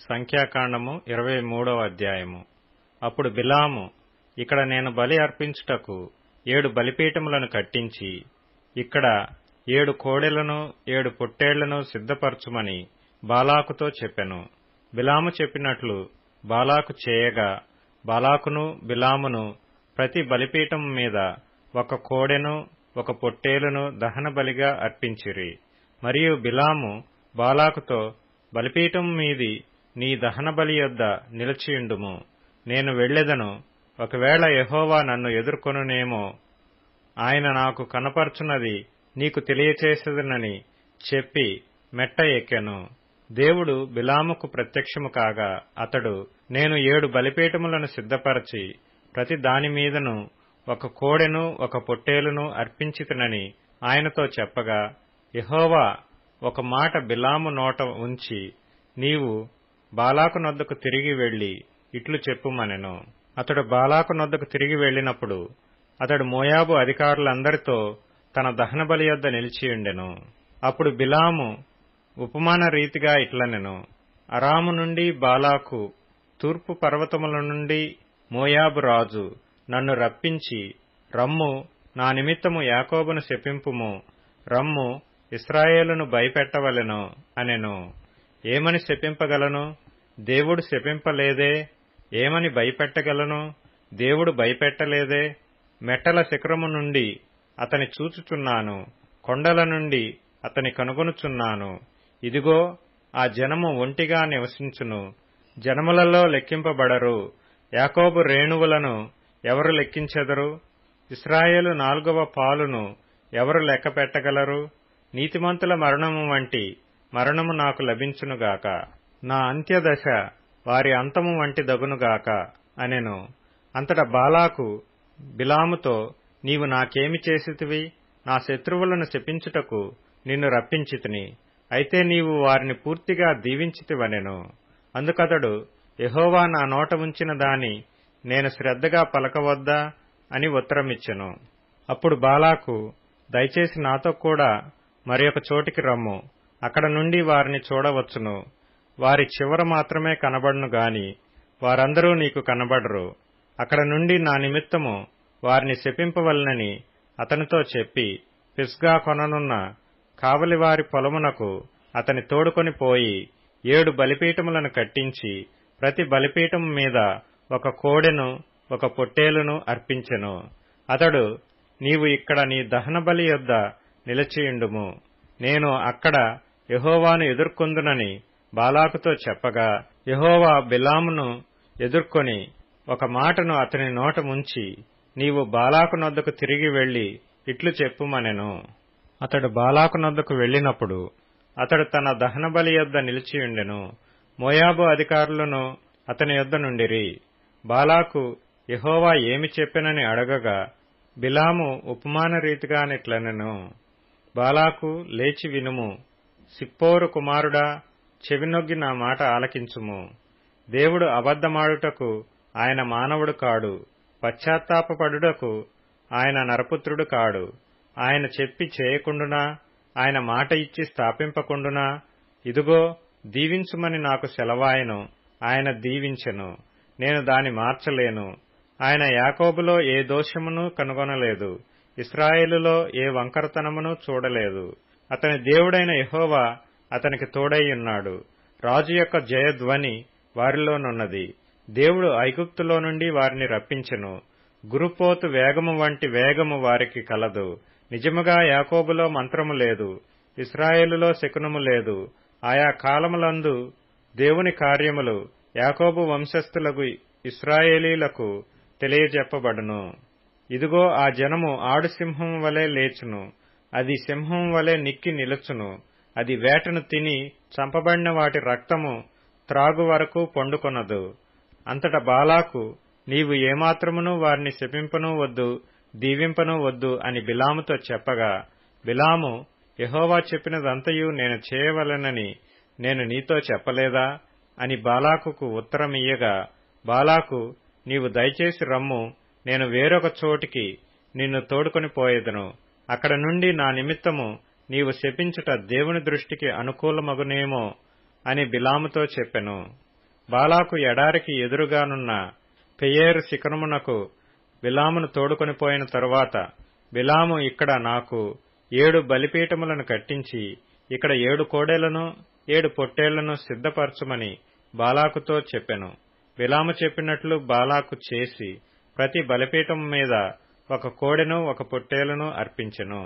సంఖ్యాకాండము 23వ అధ్యాయము. అప్పుడు బిలాము, ఇక్కడ నేను బలి అర్పించుటకు 7 బలిపీఠములను కట్టించి, ఇక్కడ 7 కోడెలను 7 పొట్టేళ్లను సిద్ధపరచుమని బాలాకుతో చెప్పెను. బిలాము చెప్పినట్లు బాలాకు చేయగా, బాలాకును బిలామును ప్రతి బలిపీఠం మీద 1 కోడెను 1 పొట్టేలును దహన బలిగా అర్పించిరి. మరియు బిలాము బాలాకుతో, బలిపీఠం మీది నీ దహన బలి యొద్ద నిలిచియుండుము, నేను వెళ్ళెదను. ఒకవేళ యెహోవా నన్ను ఎదుర్కొనునేమో, ఆయన నాకు కనపరచున్నది నీకు తెలియచేసెదనని చెప్పి మెట్ట ఎక్కెను. దేవుడు బిలాముకు ప్రత్యక్షము కాగా, అతడు, నేను 7 బలిపీఠములను సిద్ధపరచి ప్రతి దాని మీదను 1 కోడెను 1 పొట్టేలును అర్పించితినని ఆయనతో చెప్పగా, యెహోవా ఒక మాట బిలాము నోట ఉంచి, నీవు బాలాకు నొద్దకు తిరిగి వెళ్లి ఇట్లు చెప్పుమనెను. అతడు బాలాకు నొద్దకు తిరిగి వెళ్లినప్పుడు అతడు మోయాబు అధికారులందరితో తన దహన బలి యొద్ద నిలిచియుండెను. అప్పుడు బిలాము ఉపమాన రీతిగా ఇట్లనెను, అరాము నుండి బాలాకు, తూర్పు పర్వతముల నుండి మోయాబు రాజు నన్ను రప్పించి, రమ్ము, నా నిమిత్తము యాకోబును శపింపుము, రమ్ము, ఇశ్రాయేలును భయపెట్టవలెను అనెను. ఏమని శపింపగలను? దేవుడు శపింపలేదే. ఏమని భయపెట్టగలను? దేవుడు భయపెట్టలేదే. మెట్టల శిఖరము నుండి అతని చూచుచున్నాను, కొండల నుండి అతని కనుగొనుచున్నాను. ఇదిగో, ఆ జనము ఒంటిగా నివసించును, జనములలో లెక్కింపబడరు. యాకోబు రేణువులను ఎవరు లెక్కించెదరు? ఇశ్రాయేలు 4వ పాలును ఎవరు లెక్క పెట్టగలరు? నీతిమంతుల మరణము వంటి మరణము నాకు లభించునుగాక, నా అంత్యదశ వారి అంతము వంటి దగునుగాక అనెను. అంతటా బాలాకు బిలాముతో, నీవు నాకేమి చేసితివి? నా శత్రువులను శపించుటకు నిన్ను రప్పించితిని, అయితే నీవు వారిని పూర్తిగా దీవించితివనెను. అందుకతడు, యెహోవా నా నోట ఉంచిన దాని నేను శ్రద్ధగా పలకవద్దా అని ఉత్తరమిచ్చెను. అప్పుడు బాలాకు, దయచేసి నాతో కూడా మరి ఒక చోటికి రమ్ము, అక్కడ నుండి వారిని చూడవచ్చును. వారి చివర మాత్రమే కనబడును గాని వారందరూ నీకు కనబడరు. అక్కడ నుండి నా నిమిత్తము వారిని శపింపవలనని అతనితో చెప్పి, పిస్గా కొననున్న కావలివారి పొలమునకు అతని తోడుకొని పోయి 7 బలిపీఠములను కట్టించి ప్రతి బలిపీఠం మీద 1 కోడెను 1 పొట్టేలును అర్పించెను. అతడు, నీవు ఇక్కడ నీ దహన బలి యొద్ద నిలిచియుండుము, నేను అక్కడ యెహోవాను ఎదుర్కొందునని బాలాకుతో చెప్పగా, యెహోవా బిలామును ఎదుర్కొని ఒక మాటను అతని నోట ముంచి, నీవు బాలాకు నొద్దకు తిరిగి వెళ్లి ఇట్లు చెప్పుమనెను. అతడు బాలాకు నొద్దకు వెళ్లినప్పుడు అతడు తన దహన బలి యొద్ద నిలిచియుండెను. మోయాబు అధికారులను అతని యొద్ద నుండిరి. బాలాకు యెహోవా ఏమి చెప్పెనని అడగగా, బిలాము ఉపమాన రీతిగానిట్లనెను. బాలాకు, లేచి వినుము, సిప్పోరు కుమారుడా, చెవినొగ్గి నా మాట ఆలకించుము. దేవుడు అబద్ధమాడుటకు ఆయన మానవుడు కాడు, పశ్చాత్తాపపడుటకు ఆయన నరపుత్రుడు కాడు. ఆయన చెప్పి చేయకుండునా? ఆయన మాట ఇచ్చి స్థాపింపకుండునా? ఇదిగో, దీవించుమని నాకు సెలవాయెను, ఆయన దీవించెను, నేను దాని మార్చలేను. ఆయన యాకోబులో ఏ దోషమును కనుగొనలేదు, ఇశ్రాయేలులో ఏ వంకరతనమును చూడలేదు. అతని దేవుడైన యెహోవా అతనికి తోడైయున్నాడు. రాజు యొక్క జయధ్వని వారిలోనున్నది. దేవుడు ఐగుప్తులో నుండి వారిని రప్పించెను. గురుపోతు వేగము వంటి వేగము వారికి కలదు. నిజముగా యాకోబులో మంత్రము లేదు, ఇశ్రాయేలులో శకునము లేదు. ఆయా కాలములందు దేవుని కార్యములు యాకోబు వంశస్థులకు ఇశ్రాయేలీలకు తెలియజెప్పబడును. ఇదిగో, ఆ జనము ఆడు సింహం వలె లేచును, అది సింహం వలె నిక్కి నిలుచును. అది వేటను తిని చంపబడిన వాటి రక్తము త్రాగు వరకు పండుకొనదు. అంతటా బాలాకు, నీవు ఏమాత్రమును వారిని శపింపనూ వద్దు, దీవింపనూ వద్దు అని బిలాముతో చెప్పగా, బిలాము, యెహోవా చెప్పినదంతయు నేను చేయవలెనని నేను నీతో చెప్పలేదా అని బాలాకుకు ఉత్తరమియ్యగా, బాలాకు, నీవు దయచేసి రమ్ము, నేను వేరొక చోటికి నిన్ను తోడుకొని పోయేదను. అక్కడ నుండి నా నిమిత్తము నీవు శపించుట దేవుని దృష్టికి అనుకూలమగునేమో అని బిలాముతో చెప్పెను. బాలాకు ఎడారికి ఎదురుగానున్న పెయేరు శిఖరమునకు బిలామును తోడుకొనిపోయిన తరువాత బిలాము ఇక్కడ నాకు 7 బలిపీఠములను కట్టించి ఇక్కడ 7 కోడెలను 7 పొట్టేళ్లను సిద్ధపరచుమని బాలాకుతో చెప్పెను. బిలాము చెప్పినట్లు బాలాకు చేసి ప్రతి బలిపీఠం మీద 1 కోడెను 1 పొట్టేలును అర్పించెను.